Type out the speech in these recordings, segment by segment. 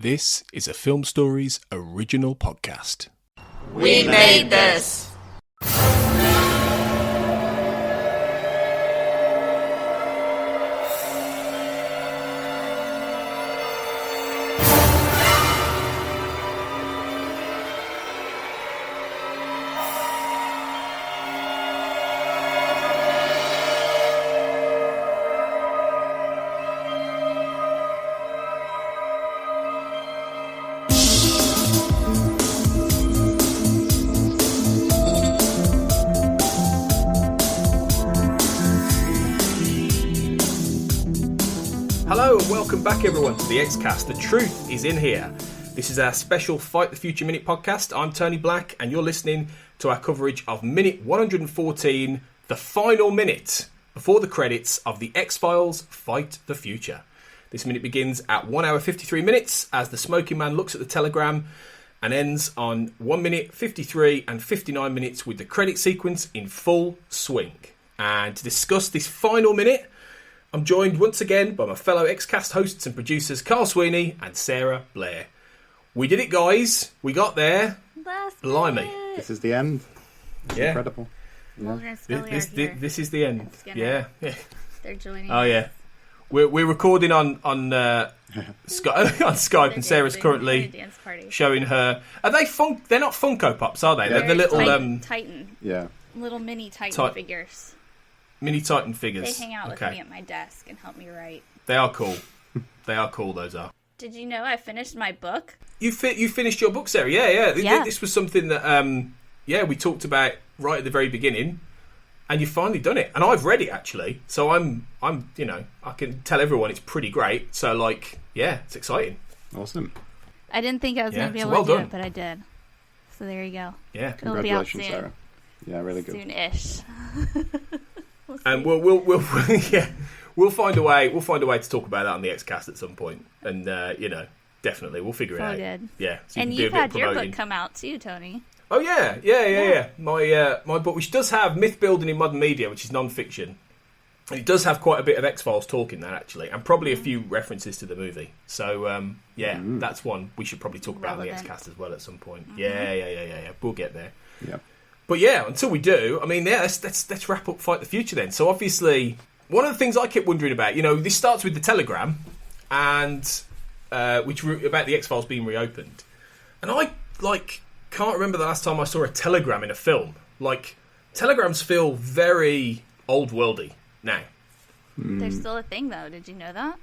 This is a Film Stories original podcast. We made this! Welcome back everyone to the X-Cast. The truth is in here. This is our special Fight the Future Minute podcast. I'm Tony Black and you're listening to our coverage of minute 114, the final minute before the credits of the X-Files Fight the Future. This minute begins at 1 hour 53 minutes as the smoking man looks at the telegram and ends on 1 minute 53 and 59 minutes with the credit sequence in full swing. And to discuss this final minute, I'm joined once again by my fellow X-Cast hosts and producers Carl Sweeney and Sarah Blair. We did it, guys. We got there. Blimey. This is the end. It's incredible. Yeah. This is the end. Yeah. They're joining. Oh yeah. We're recording on Skype and Sarah's currently showing her. Are they They're not Funko Pops, are they? They're the little Titan. Yeah. Little mini Titan figures. Mini Titan figures. They hang out with me at my desk and help me write. They are cool. They are cool, those are. Did you know I finished my book? You finished your book, Sarah? Yeah. This was something that, we talked about right at the very beginning, and you've finally done it. And I've read it, actually. So I'm, I can tell everyone it's pretty great. So, it's exciting. Awesome. I didn't think I was going to be able to do it, but I did. So there you go. Yeah. Congratulations, Sarah. Yeah, really good. Soon-ish. And we'll find a way. We'll find a way to talk about that on the X-Cast at some point, and definitely we'll figure it out. Good. Yeah, so and you've had your book come out too, Tony. Oh yeah. My book, which does have myth building in modern media, which is non-fiction, and it does have quite a bit of X-Files talk in that actually, and probably a few references to the movie. So that's one we should probably talk about on the X-Cast as well at some point. Mm-hmm. Yeah. We'll get there. Yeah. But yeah, until we do, let's wrap up Fight the Future then. So obviously, one of the things I kept wondering about, this starts with the telegram, and which about the X-Files being reopened, and I can't remember the last time I saw a telegram in a film. Telegrams feel very old worldy now. They're still a thing though. Did you know that?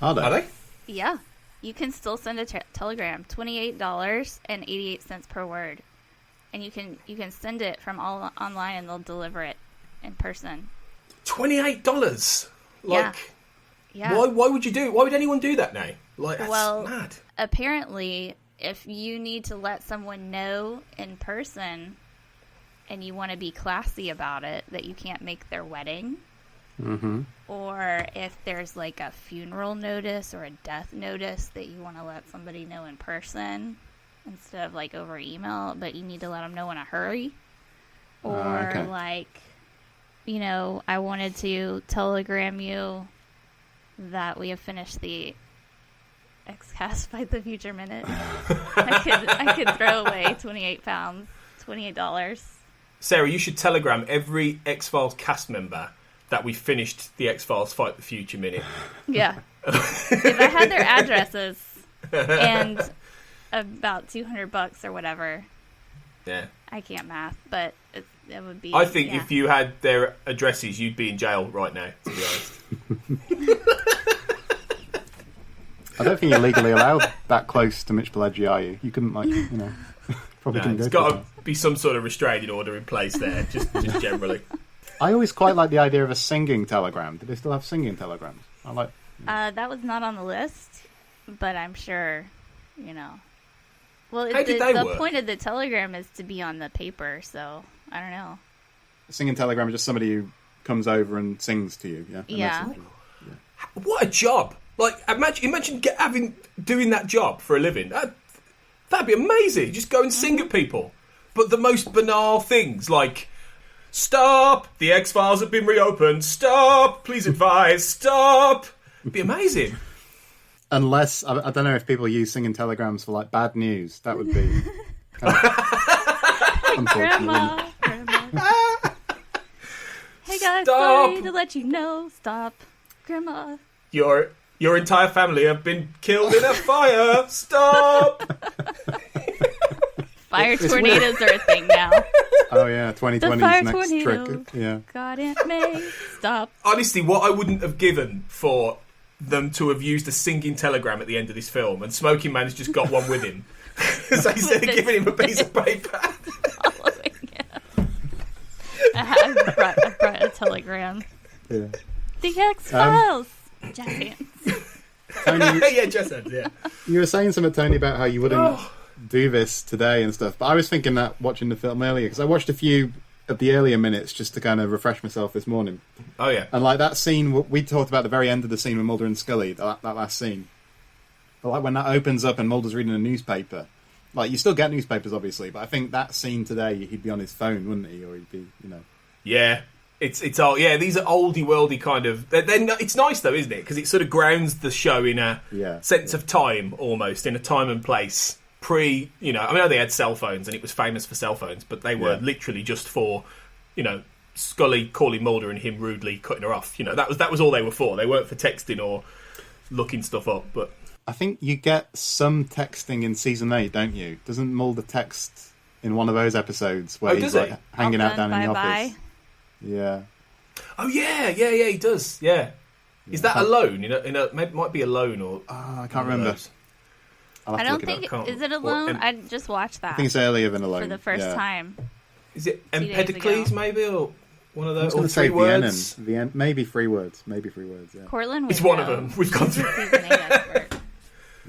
Are they? Yeah, you can still send a telegram. $28.88 per word. And you can send it from online, and they'll deliver it in person. $28. Yeah. Why would you do? Why would anyone do that now? That's mad. Apparently, if you need to let someone know in person, and you want to be classy about it, that you can't make their wedding, or if there's a funeral notice or a death notice that you want to let somebody know in person. Instead of over email, but you need to let them know in a hurry. Or I wanted to telegram you that we have finished the X-Cast Fight the Future Minute. I could throw away $28. Sarah, you should telegram every X-Files cast member that we finished the X-Files Fight the Future Minute. Yeah. If I had their addresses and about $200 or whatever. Yeah. I can't math, but it would be. I think if you had their addresses, you'd be in jail right now, to be honest. I don't think you're legally allowed that close to Mitch Pileggi, are you? You couldn't, probably couldn't go. There's got to be some sort of restraining order in place there, just generally. I always quite like the idea of a singing telegram. Do they still have singing telegrams? That was not on the list, but I'm sure, Well, the point of the telegram is to be on the paper, so I don't know. A singing telegram is just somebody who comes over and sings to you, yeah? Yeah. What a job! Imagine doing that job for a living. That'd be amazing. Just go and sing at people. But the most banal things, stop, the X-Files have been reopened, stop, please advise, stop. It'd be amazing. Unless, I don't know if people use singing telegrams for, like, bad news. That would be kind of Grandma. Hey guys, Stop. sorry to let you know. Stop. Grandma. Your entire family have been killed in a fire. Stop. Fire tornadoes are a thing now. Oh yeah, 2020's next tornado. trick. Yeah. God, Aunt May. Stop. Honestly, what I wouldn't have given for them to have used a singing telegram at the end of this film, and Smoking Man's just got one with him. So instead of giving him a piece of paper. Following him. I brought a telegram. Yeah. The X-Files. Giants. Tony, Yeah, just said, yeah. you were saying something, Tony, about how you wouldn't do this today and stuff. But I was thinking that watching the film earlier, because I watched a few of the earlier minutes just to kind of refresh myself this morning. Oh, yeah. And like that scene, we talked about the very end of the scene with Mulder and Scully, that last scene. But like when that opens up and Mulder's reading a newspaper, like you still get newspapers obviously, but I think that scene today he'd be on his phone, wouldn't he? Or he'd be, Yeah. It's all, yeah, these are oldie worldy kind of. It's nice though, isn't it? Because it sort of grounds the show in a sense of time, almost in a time and place. I know they had cell phones and it was famous for cell phones, but they were literally just for, Scully calling Mulder and him rudely cutting her off. That was all they were for. They weren't for texting or looking stuff up. But I think you get some texting in season 8, don't you? Doesn't Mulder text in one of those episodes where he's like hanging out down in the office? Yeah. Oh yeah, he does. Yeah. Is that alone? Maybe it might be alone or. I can't remember. I don't think is it alone. I just watched that. I think it's earlier than alone for the first time. Is it Empedocles maybe or one of those? I was or 3 words? Vienna. Maybe 3 words. Yeah. Cortlan would It's know. one of them. We've gone through. Season 8 expert.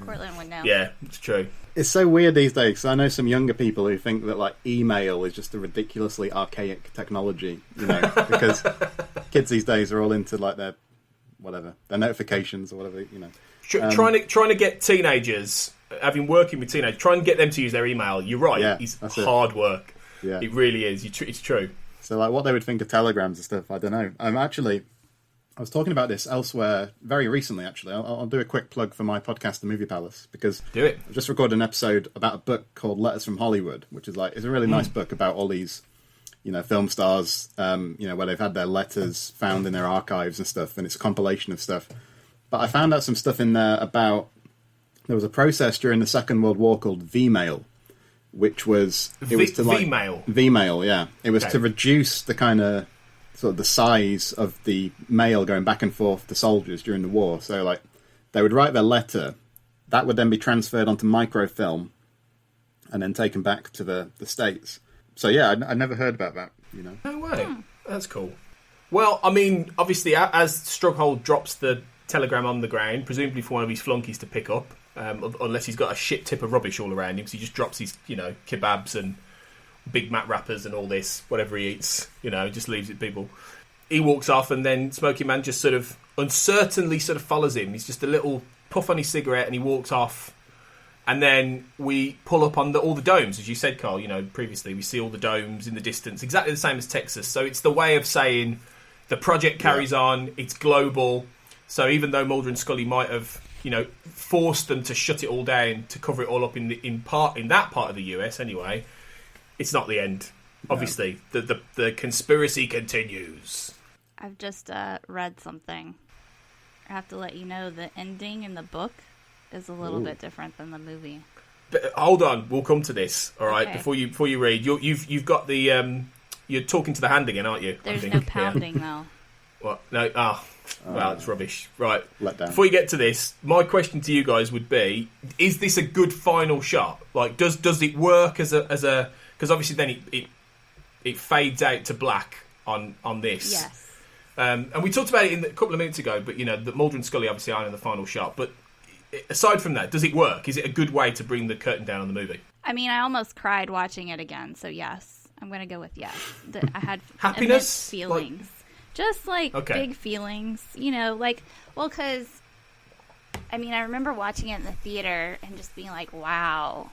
Cortlan would know. Yeah, it's true. It's so weird these days. 'Cause I know some younger people who think that like email is just a ridiculously archaic technology. Because kids these days are all into like their notifications or whatever. Trying to get teenagers, having working with teenagers, trying to get them to use their email. You're right. Yeah, it's hard work. Yeah, it really is. It's true. So like what they would think of telegrams and stuff, I don't know. I was talking about this elsewhere very recently, actually. I'll do a quick plug for my podcast, The Movie Palace, because do it. I've just recorded an episode about a book called Letters from Hollywood, which is it's a really nice book about all these, film stars, where they've had their letters found in their archives and stuff, and it's a compilation of stuff. But I found out some stuff in there about, there was a process during the Second World War called V-mail, which was... V-mail? V-mail, yeah. It was to reduce the kind of... sort of the size of the mail going back and forth to soldiers during the war. So, like, they would write their letter, that would then be transferred onto microfilm, and then taken back to the States. So, yeah, I never heard about that, No way. That's cool. Well, I mean, obviously, as Strughold drops the telegram on the ground, presumably for one of his flunkies to pick up, unless he's got a shit tip of rubbish all around him, because he just drops his, kebabs and Big Mac wrappers and all this, whatever he eats, just leaves it people. He walks off and then Smoky Man just sort of uncertainly sort of follows him. He's just a little puff on his cigarette and he walks off. And then we pull up on all the domes, as you said, Carl, previously. We see all the domes in the distance, exactly the same as Texas. So it's the way of saying the project carries on, it's global. So even though Mulder and Scully might have, forced them to shut it all down to cover it all up in that part of the US anyway, it's not the end. Obviously, the conspiracy continues. I've just read something. I have to let you know the ending in the book is a little bit different than the movie. But hold on, we'll come to this. All right, Okay. before you read, you've got the you're talking to the hand again, aren't you? There's no pounding though. What? No. Well, it's rubbish. Right. Let down. Before you get to this, my question to you guys would be: is this a good final shot? Like, does it work as a? Because obviously then it fades out to black on this. Yes. And we talked about it a couple of minutes ago, but that Mulder and Scully obviously aren't in the final shot. But aside from that, does it work? Is it a good way to bring the curtain down on the movie? I mean, I almost cried watching it again, so yes. I'm going to go with yes. I had Happiness? immense feelings. Just big feelings, because, I mean, I remember watching it in the theater and just being like, wow.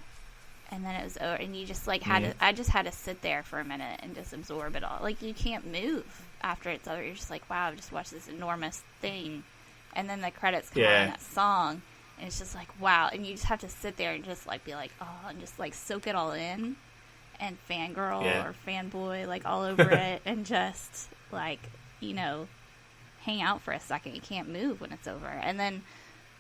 And then it was over, and you just I just had to sit there for a minute and just absorb it all. Like, you can't move after it's over. You're just like, wow, I've just watched this enormous thing. And then the credits come on and that song. And it's just like, wow. And you just have to sit there and just like be like, oh, and just like soak it all in and fangirl or fanboy like all over it and just like, you know, hang out for a second. You can't move when it's over. And then,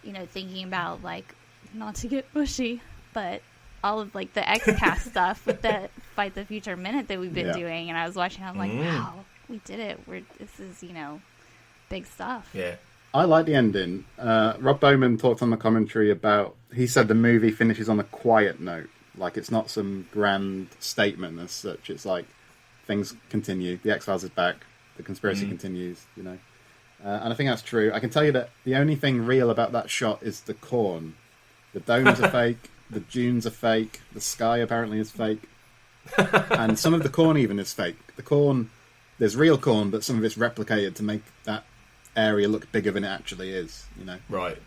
you know, thinking about like, not to get mushy, but all of like the X-Cast stuff with the Fight the Future Minute that we've been doing. And I was watching, I'm like, wow, we did it. This is, you know, big stuff. Yeah. I like the ending. Rob Bowman talked on the commentary about, he said the movie finishes on a quiet note. Like, it's not some grand statement as such. It's like, things continue. The X-Files is back. The conspiracy continues, you know. And I think that's true. I can tell you that the only thing real about that shot is the corn. The domes are fake. The dunes are fake. The sky apparently is fake. And some of the corn even is fake. The corn, there's real corn, but some of it's replicated to make that area look bigger than it actually is, you know. Right.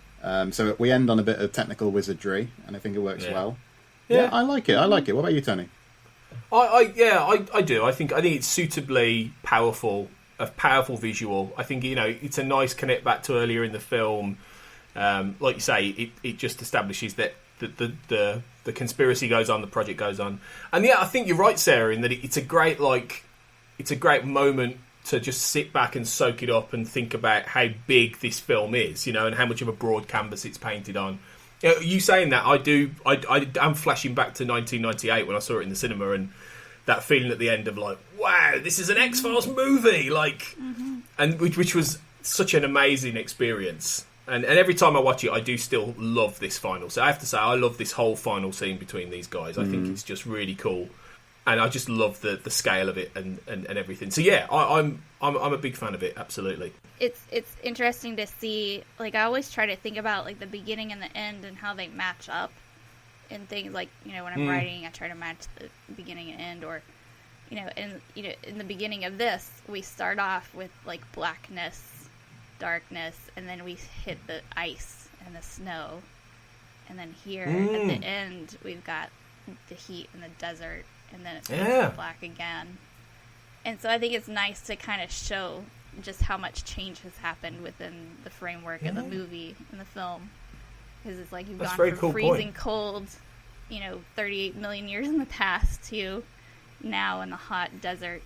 So we end on a bit of technical wizardry, and I think it works well. Yeah, I like it. What about you, Tony? I do. I think it's suitably powerful, a powerful visual. I think, you know, it's a nice connect back to earlier in the film. Like you say, it just establishes that the conspiracy goes on, the project goes on, and I think you're right, Sarah, in that it's a great moment to just sit back and soak it up and think about how big this film is, you know, and how much of a broad canvas it's painted on. You know, you saying that, I'm flashing back to 1998 when I saw it in the cinema, and that feeling at the end of like, wow, this is an X-Files movie, like, and which was such an amazing experience. And every time I watch it, I do still love this final. So I have to say, I love this whole final scene between these guys. I think it's just really cool. And I just love the scale of it and everything. So yeah, I'm a big fan of it. Absolutely. It's interesting to see. Like, I always try to think about like the beginning and the end and how they match up, and things like, you know, when I'm writing, I try to match the beginning and end, or you know, in the beginning of this, we start off with like blackness, darkness, and then we hit the ice and the snow, and then here at the end we've got the heat and the desert. And then it's black again. And so I think it's nice to kind of show just how much change has happened within the framework of the movie and the film. Because it's like you've gone from freezing cold, you know, 38 million years in the past to now in the hot desert.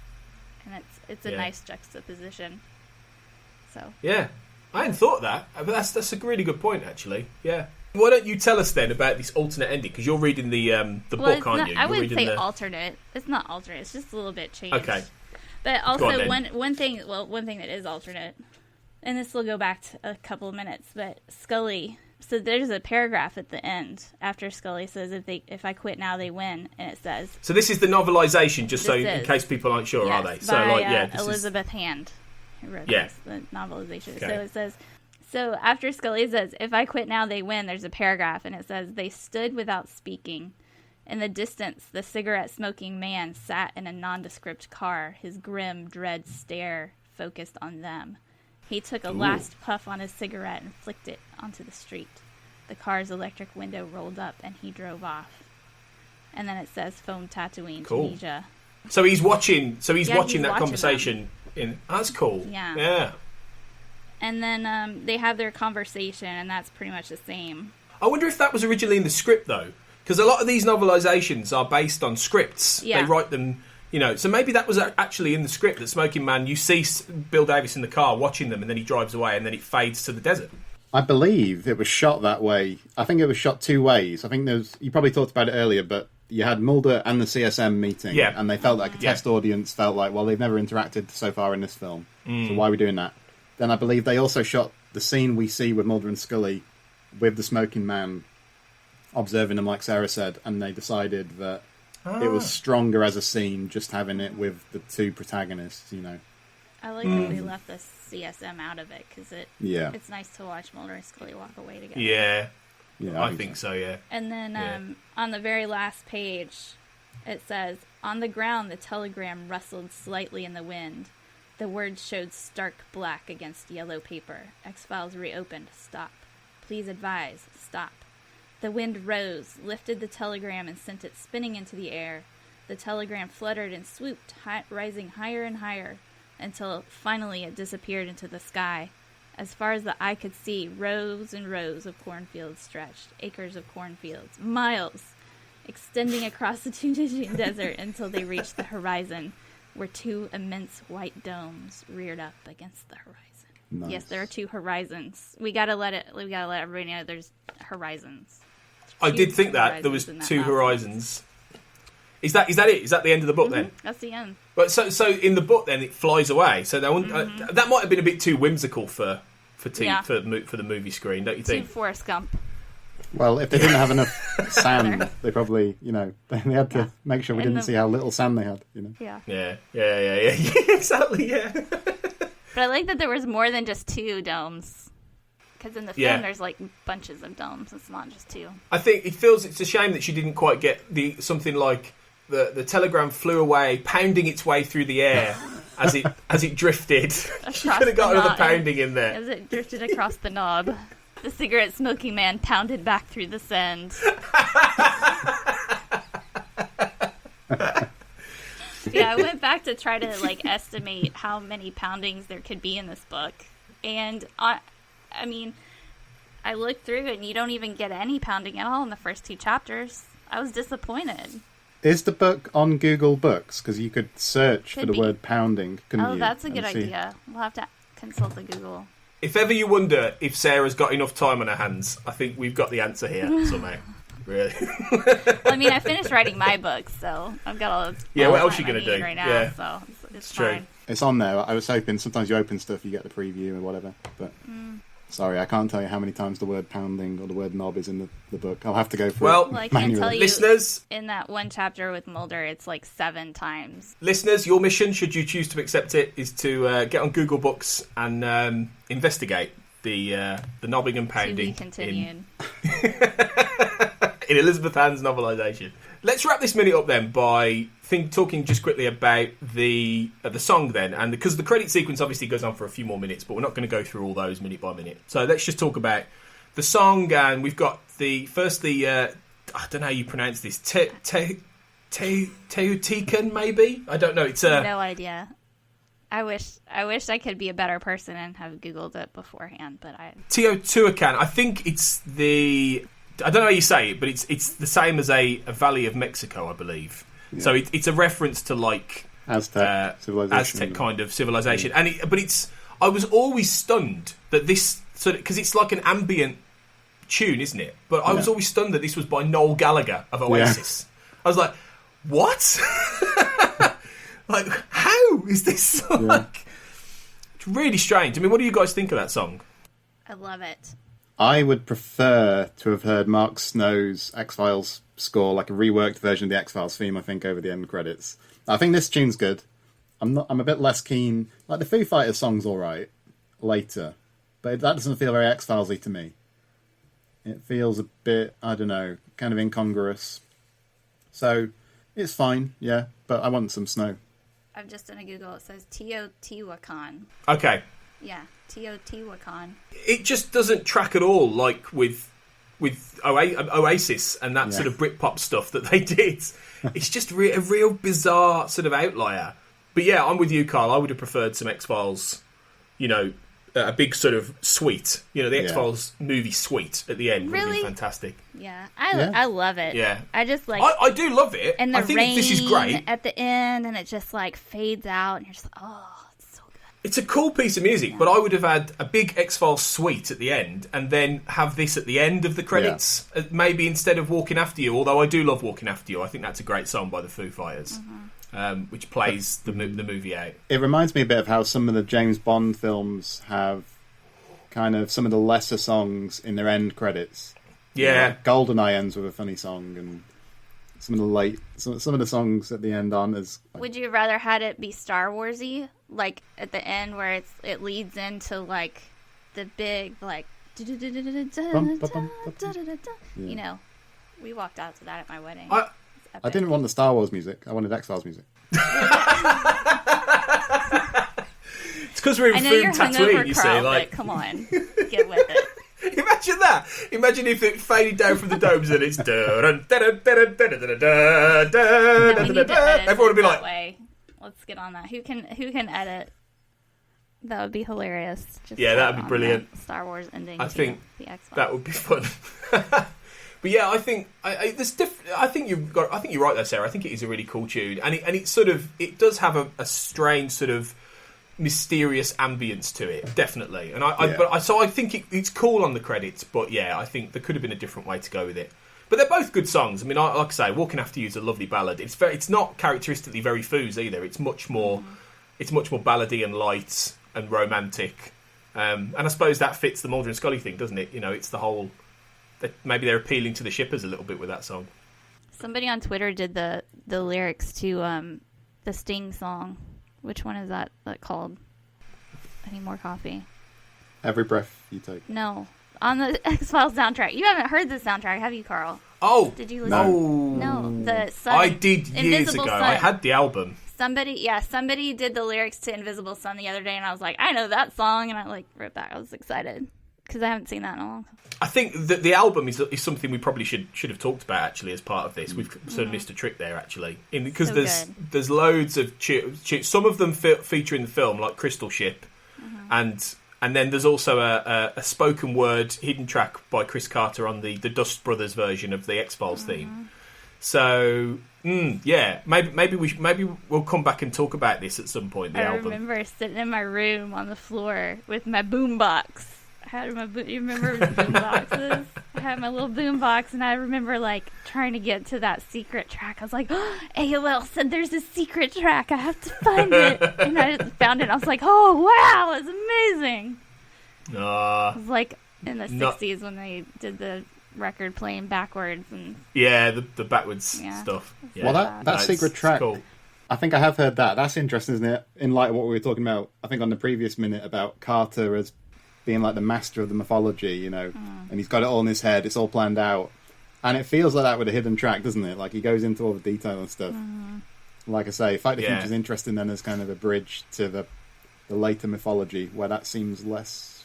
And it's a nice juxtaposition. So yeah, I hadn't thought that. But that's a really good point, actually. Yeah. Why don't you tell us then about this alternate ending? Because you're reading the book, aren't you? I wouldn't say alternate. It's not alternate. It's just a little bit changed. Okay. But also one thing that is alternate, and this will go back to a couple of minutes. But Scully. So there's a paragraph at the end after Scully says, "If I quit now, they win," and it says. So this is the novelization, just so in case people aren't sure, yes, are they? So by, Elizabeth Hand, who wrote this, the novelization. Okay. So it says. So after Scully says, "If I quit now, they win," there's a paragraph, and it says, "They stood without speaking. In the distance, the cigarette-smoking man sat in a nondescript car, his grim, dread stare focused on them. He took a last puff on his cigarette and flicked it onto the street. The car's electric window rolled up, and he drove off." And then it says, "Phone Tatooine, Tunisia." So he's watching that conversation. That's cool. Yeah. And then they have their conversation, and that's pretty much the same. I wonder if that was originally in the script, though. Because a lot of these novelizations are based on scripts. Yeah. They write them, you know. So maybe that was actually in the script, that Smoking Man, you see Bill Davis in the car watching them, and then he drives away, and then it fades to the desert. I believe it was shot that way. I think it was shot two ways. I think you probably talked about it earlier, but you had Mulder and the CSM meeting, and they felt like a test audience felt like, well, they've never interacted so far in this film, so why are we doing that? Then I believe they also shot the scene we see with Mulder and Scully with the Smoking Man observing them, like Sarah said, and they decided that it was stronger as a scene just having it with the two protagonists, you know. I like that they left the CSM out of it, because it's nice to watch Mulder and Scully walk away together. Yeah, I think so, yeah. And then on the very last page, it says, "On the ground, the telegram rustled slightly in the wind. The words showed stark black against yellow paper. X-Files reopened. Stop. Please advise. Stop." The wind rose, lifted the telegram, and sent it spinning into the air. The telegram fluttered and swooped, rising higher and higher, until finally it disappeared into the sky. As far as the eye could see, rows and rows of cornfields stretched, acres of cornfields, miles, extending across the Tunisian desert until they reached the horizon, where two immense white domes reared up against the horizon. Nice. Yes, there are two horizons. We gotta let everybody know there's horizons. I did think that there was two horizons. Is that it? Is that the end of the book then? That's the end. But so in the book then it flies away. So that might have been a bit too whimsical for the movie screen, don't you think? Too Forrest Gump. Well, if they didn't have enough sand, they probably, they had to make sure we didn't see how little sand they had, Yeah. Yeah, exactly, yeah. But I like that there was more than just two domes. Because in the film, there's like bunches of domes. It's not just two. I think it's a shame that she didn't quite get something like the telegram flew away, pounding its way through the air as it drifted. She could have got another pounding in there. As it drifted across the knob. The cigarette smoking man pounded back through the sand. Yeah, I went back to try to estimate how many poundings there could be in this book, and I looked through it, and you don't even get any pounding at all in the first two chapters. I was disappointed. Is the book on Google Books? Because you could search for the word pounding, couldn't you? Oh, that's a good idea. We'll have to consult the Google. If ever you wonder if Sarah's got enough time on her hands, I think we've got the answer here somehow. Really. Well, I finished writing my book, so I've got all what else are you going to do right now, yeah, so it's true. fine. It's on there. I was hoping sometimes you open stuff, you get the preview or whatever. But sorry, I can't tell you how many times the word pounding or the word knob is in the book. I'll have to go through it. Well, I can tell you, listeners, in that one chapter with Mulder, it's 7 times. Listeners, your mission, should you choose to accept it, is to get on Google Books and investigate the knobbing and pounding. To be continued. In Elizabeth Ann's novelisation. Let's wrap this minute up then by talking just quickly about the song then, and because the credit sequence obviously goes on for a few more minutes, but we're not going to go through all those minute by minute. So let's just talk about the song, and we've got I don't know how you pronounce this, Teotihuacan maybe? I don't know. It's no idea. I wish I could be a better person and have Googled it beforehand, but Teotihuacan. I think it's I don't know how you say it, but it's the same as a Valley of Mexico, I believe. Yeah. So it's a reference to Aztec civilization, Aztec kind of civilization. Yeah. I was always stunned that this because it's like an ambient tune, isn't it? But I was always stunned that this was by Noel Gallagher of Oasis. Yeah. I was like, what? How is this song? Yeah. It's really strange. What do you guys think of that song? I love it. I would prefer to have heard Mark Snow's X-Files score, a reworked version of the X-Files theme, I think, over the end credits. I think this tune's good. I'm a bit less keen. The Foo Fighters song's alright later, but that doesn't feel very X-Files-y to me. It feels a bit, I don't know, kind of incongruous. So, it's fine, yeah, but I want some snow. I've just done a Google. It says Teotihuacan. Okay. Yeah, Teotihuacan. It just doesn't track at all, with Oasis and that sort of Britpop stuff that they did. It's just a real bizarre sort of outlier. But yeah, I'm with you, Carl. I would have preferred some X-Files, a big sort of suite. The X-Files movie suite at the end would have been fantastic. Yeah, I love it. Yeah, I just I do love it. And the I think rain this is great at the end, and it just fades out, and you're just it's so good. It's a cool piece of music, but I would have had a big X-Files suite at the end, and then have this at the end of the credits, maybe instead of Walking After You. Although I do love Walking After You, I think that's a great song by the Foo Fighters. Which plays the movie out. It reminds me a bit of how some of the James Bond films have kind of some of the lesser songs in their end credits. Yeah. GoldenEye ends with a funny song, and some of the songs at the end aren't as... Would you have rather had it be Star Warsy? At the end where it leads into, the big, we walked out to that at my wedding. I didn't want the Star Wars music. I wanted X-Files music. It's because we're in food Tatooine, you see. Come on, get with it. Imagine that. Imagine if it faded down from the domes and it's... Everyone would be like... Let's get on that. Who can edit That would be hilarious. Just that'd be brilliant. Star Wars ending. I think the X-Files. that would be fun. But yeah, I think I think you're right there, Sarah. I think it is a really cool tune, and it does have a strange sort of mysterious ambience to it, definitely. And I think it's cool on the credits, but yeah, I think there could have been a different way to go with it. But they're both good songs. I mean, like I say, Walking After You is a lovely ballad. It's not characteristically very foos either. It's much more ballady and light and romantic. And I suppose that fits the Mulder and Scully thing, doesn't it? You know, it's the whole. Maybe they're appealing to the shippers a little bit with that song. Somebody on Twitter did the lyrics to the Sting song. Which one is that called? I need more coffee. Every Breath You Take. No. On the X-Files soundtrack. You haven't heard the soundtrack, have you, Carl? Oh. Did you listen? No. The Sun, I did years ago. Sun. I had the album. Somebody did the lyrics to Invisible Sun the other day, and I was like, I know that song, and I wrote back. I was excited because I haven't seen that in a long time. I think that the album is something we probably should have talked about actually as part of this. We've sort of missed a trick there actually, because there's loads of some of them feature in the film like Crystal Ship, and then there's also a spoken word hidden track by Chris Carter on the Dust Brothers version of the X-Files theme. So maybe we'll come back and talk about this at some point. The album. I remember sitting in my room on the floor with my boombox. You remember the boom boxes? I had my little boom box, and I remember trying to get to that secret track. I was like, AOL said there's a secret track. I have to find it. And I just found it. I was like, oh, wow, it's amazing. It was in the 60s when they did the record playing backwards. And the backwards stuff. Yeah. Well, that secret track, cool. I think I have heard that. That's interesting, isn't it? In light of what we were talking about, I think on the previous minute about Carter as being like the master of the mythology, you know, and he's got it all in his head, it's all planned out. And it feels like that with a hidden track, doesn't it? Like, he goes into all the detail and stuff. Like I say, Fight the Future is interesting then as kind of a bridge to the later mythology, where that seems less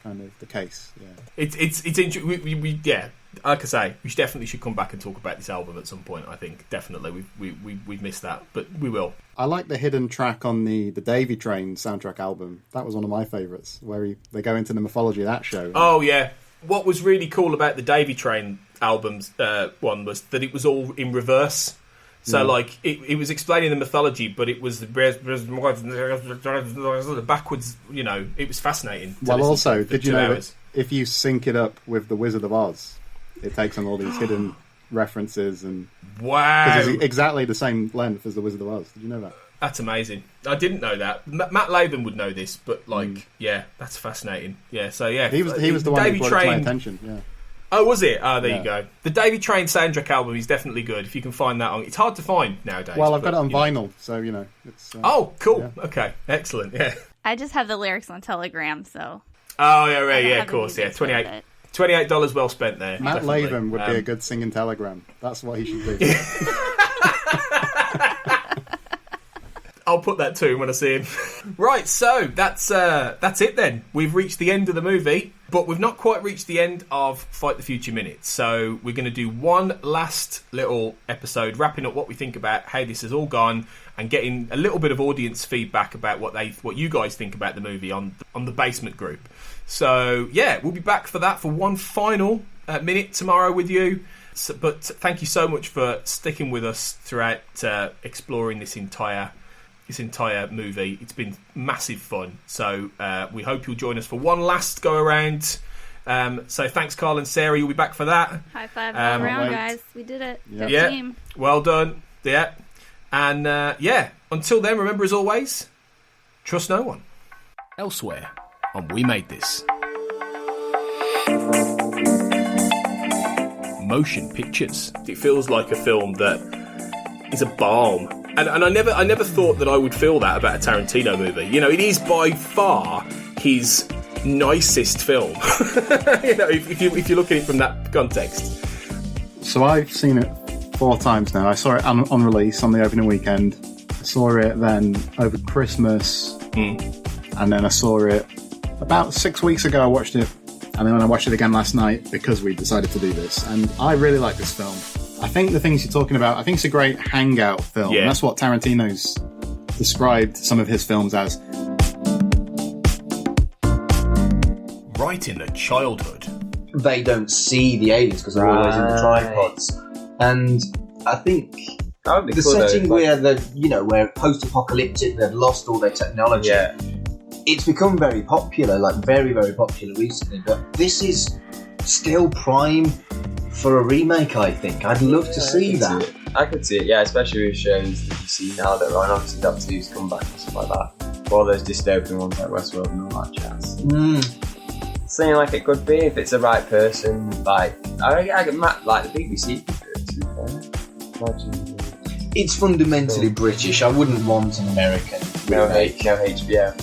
kind of the case. Yeah, it's interesting. Like I say, we definitely should come back and talk about this album at some point. I think definitely we've missed that, but we will. I like the hidden track on the Davy Train soundtrack album. That was one of my favourites, where they go into the mythology of that show. Oh yeah, what was really cool about the Davy Train album's one was that it was all in reverse. So it was explaining the mythology, but it was the backwards. You know, it was fascinating. Well, also, did you know that if you sync it up with The Wizard of Oz, it takes on all these hidden references and because it's exactly the same length as The Wizard of Oz. Did you know that? That's amazing. I didn't know that. Matt Latham would know this, but that's fascinating. Yeah, so yeah, he was the one who brought it to my attention. Yeah. Oh, was it? Oh, there you go. The Davy Train soundtrack album is definitely good. If you can find that on, it's hard to find nowadays. Well, I've got it on vinyl, so you know. It's, oh, cool. Yeah. Okay, excellent. Yeah. I just have the lyrics on Telegram, so. Oh yeah, right. Yeah, of course. Yeah, $28 well spent there. Matt definitely. Latham would be a good singing Telegram. That's what he should do. I'll put that to him when I see him. Right, so that's it then. We've reached the end of the movie, but we've not quite reached the end of Fight the Future Minutes. So we're going to do one last little episode, wrapping up what we think about how this has all gone, and getting a little bit of audience feedback about what you guys think about the movie on the Basement Group. So yeah, we'll be back for that for one final minute tomorrow with you. So, but thank you so much for sticking with us throughout exploring this entire movie. It's been massive fun. So we hope you'll join us for one last go around. So thanks, Carl and Sarah. You'll be back for that. High five all around, guys. We did it. Yep. Yeah. Team. Well done. Yeah. And until then, remember as always, trust no one. Elsewhere on We Made This. Motion pictures. It feels like a film that is a balm. And I never thought that I would feel that about a Tarantino movie. You know, it is by far his nicest film. You know, if you look at it from that context. So I've seen it 4 times now. I saw it on release on the opening weekend. I saw it then over Christmas, and then I saw it about 6 weeks ago. I watched it, and then I watched it again last night because we decided to do this. And I really like this film. I think the things you're talking about, I think it's a great hangout film. Yeah. And that's what Tarantino's described some of his films as. right in the childhood. They don't see the aliens because they're always in the tripods. And I think the setting where where post-apocalyptic, they've lost all their technology. Yeah. It's become very popular, like very, very popular recently. But this is still prime for a remake, I think. I'd love to see that. I could see it, yeah, especially with shows that you see now that are on. Obviously, Doctor Who's come back and stuff like that. All those dystopian ones like Westworld and all that jazz. Seeing like it could be if it's the right person. Like I get like the BBC could do it, to be fair. It's fundamentally British. I wouldn't want an American remake. No HBO.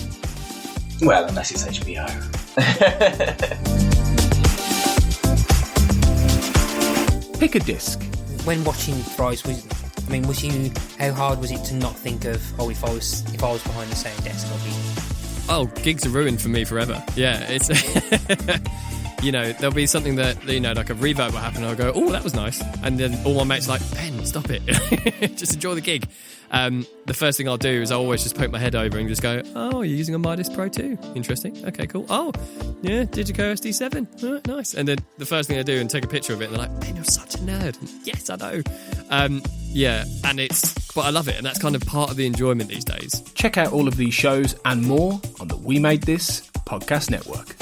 Well, unless it's HBO. Pick a disc. When watching Thrice, how hard was it to not think of, if I was behind the same desk, I'd be... Oh, gigs are ruined for me forever. Yeah, it's... there'll be something that, like a reverb will happen and I'll go, oh, that was nice. And then all my mates are like, Ben, stop it. Just enjoy the gig. The first thing I'll do is I'll always just poke my head over and just go, oh, you're using a Midas Pro 2. Interesting. Okay, cool. Oh, yeah, Digico SD7. Oh, nice. And then the first thing I do and take a picture of it and they're like, Ben, you're such a nerd. And, yes, I know. But I love it, and that's kind of part of the enjoyment these days. Check out all of these shows and more on the We Made This podcast network.